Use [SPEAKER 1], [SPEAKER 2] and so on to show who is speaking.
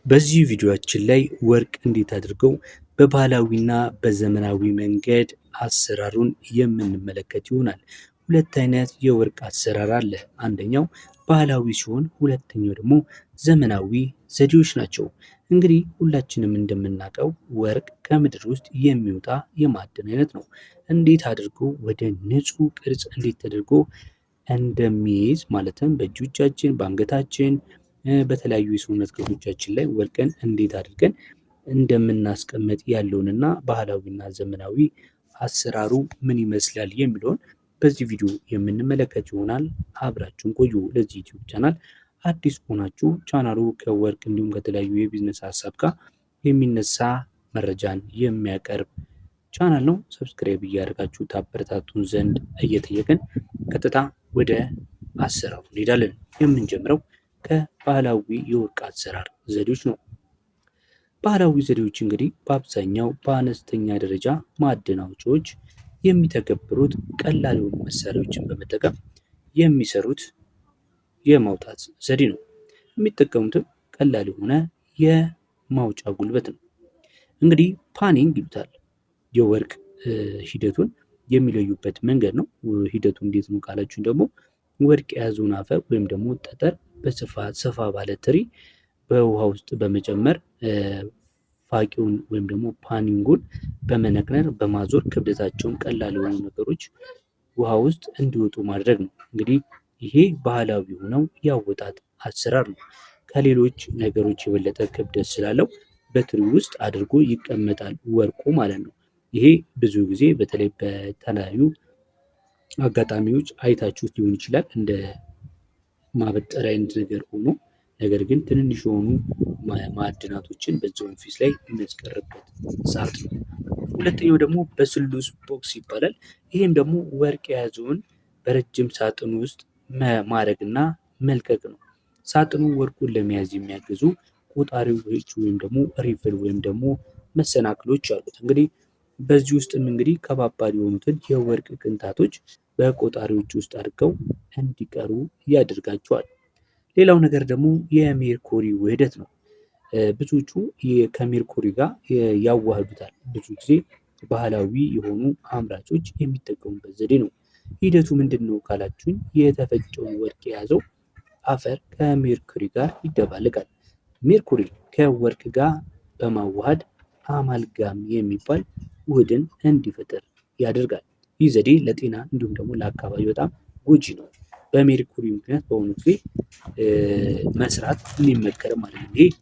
[SPEAKER 1] በዚህ ቪዲዮአችን ላይ ወርቅ እንዴት አድርገው በባህላዊና በዘመናዊ መንገድ አሰራሩን የምንመለከት ይሆናል። ሁለት አይነት የወርቅ አሰራር አለ። አንደኛው ባህላዊ ሲሆን ሁለተኛው ደግሞ ዘመናዊ ዘዴዎች ናቸው። እንግዲህ ሁላችንም እንደምናውቀው ወርቅ ከምድር ውስጥ የሚወጣ የማዕድን አይነት ነው። እንዴት አድርጎ ወደ ንጹህ ቅርጽ እንዴት ተደርጎ እንደሚይዝ ማለትም በእጆቻችን በአንገታችን በተለያዩ የሰውነት ክፍሎቻችን ላይ ወርቅን እንዴት አድርገን እንደምናስቀምጥ ያለውንና ባህላዊና ዘመናዊ አሰራሩ ምን ይመስላል የሚለውን በዚህ ቪዲዮ የምንመለከት ይሆናል። አብራችሁን ቆዩ። ለዚህ ዩቲዩብ ቻናል አዲስ ሆናችሁ ቻናሉ ከወርቅ እንዲሁም ከተለያዩ የቢዝነስ ሀሳብ ጋር የሚነሳ መረጃን የሚያቀርብ ቻናል ነው። ሰብስክራይብ እያደረጋችሁ ታበረታቱን ዘንድ እየጠየቅን ቀጥታ ወደ አሰራሩ እንሄዳለን። የምንጀምረው ከባህላዊ የወርቅ አሰራር ዘዴዎች ነው። ባህላዊ ዘዴዎች እንግዲህ በአብዛኛው በአነስተኛ ደረጃ ማዕድን አውጪዎች የሚተገብሩት ቀላል የሆኑ መሳሪያዎችን በመጠቀም የሚሰሩት የማውጣት ዘዴ ነው። የሚጠቀሙትም ቀላል የሆነ የማውጫ ጉልበት ነው። እንግዲህ ፓኒንግ ይሉታል። የወርቅ ሂደቱን የሚለዩበት መንገድ ነው። ሂደቱ እንዴት ነው ካላችሁን ደግሞ ወርቅ የያዘውን አፈር ወይም ደግሞ ጠጠር በስፋት ሰፋ ባለ ትሪ በውሃ ውስጥ በመጨመር ፋቂውን ወይም ደግሞ ፓኒንጉን በመነቅነር በማዞር ክብደታቸውን ቀላል የሆኑ ነገሮች ውሃ ውስጥ እንዲወጡ ማድረግ ነው። እንግዲህ ይሄ ባህላዊ ሆነው ያወጣት አሰራር ነው። ከሌሎች ነገሮች የበለጠ ክብደት ስላለው በትሪ ውስጥ አድርጎ ይቀመጣል ወርቁ ማለት ነው። ይሄ ብዙ ጊዜ በተለይ በተለያዩ አጋጣሚዎች አይታችሁት ሊሆን ይችላል። እንደ ማበጠሪያ አይነት ነገር ሆኖ ነገር ግን ትንንሽ የሆኑ ማዕድናቶችን በዚህ ወንፊት ላይ የሚያስቀርበት ሳጥን ነው። ሁለተኛው ደግሞ በስሉስ ቦክስ ይባላል። ይህም ደግሞ ወርቅ የያዘውን በረጅም ሳጥን ውስጥ ማድረግና መልቀቅ ነው። ሳጥኑ ወርቁን ለመያዝ የሚያግዙ ቆጣሪዎች ወይም ደግሞ ሪፍል ወይም ደግሞ መሰናክሎች አሉት። እንግዲህ በዚህ ውስጥም እንግዲህ ከባባድ የሆኑትን የወርቅ ቅንጣቶች በቆጣሪዎች ውስጥ አድርገው እንዲቀሩ ያደርጋቸዋል። ሌላው ነገር ደግሞ የሜርኮሪ ውህደት ነው። ብዙዎቹ ከሜርኮሪ ጋር ያዋህዱታል። ብዙ ጊዜ ባህላዊ የሆኑ አምራቾች የሚጠቀሙበት ዘዴ ነው። ሂደቱ ምንድን ነው ካላችሁኝ የተፈጨውን ወርቅ የያዘው አፈር ከሜርኩሪ ጋር ይደባለቃል። ሜርኩሪ ከወርቅ ጋር በማዋሃድ አማልጋም የሚባል ውህድን እንዲፈጠር ያደርጋል። ይህ ዘዴ ለጤና እንዲሁም ደግሞ ለአካባቢ በጣም ጎጂ ነው። በሜርኩሪ ምክንያት በአሁኑ ጊዜ መስራት የሚመከር ማለት ነው። ይሄ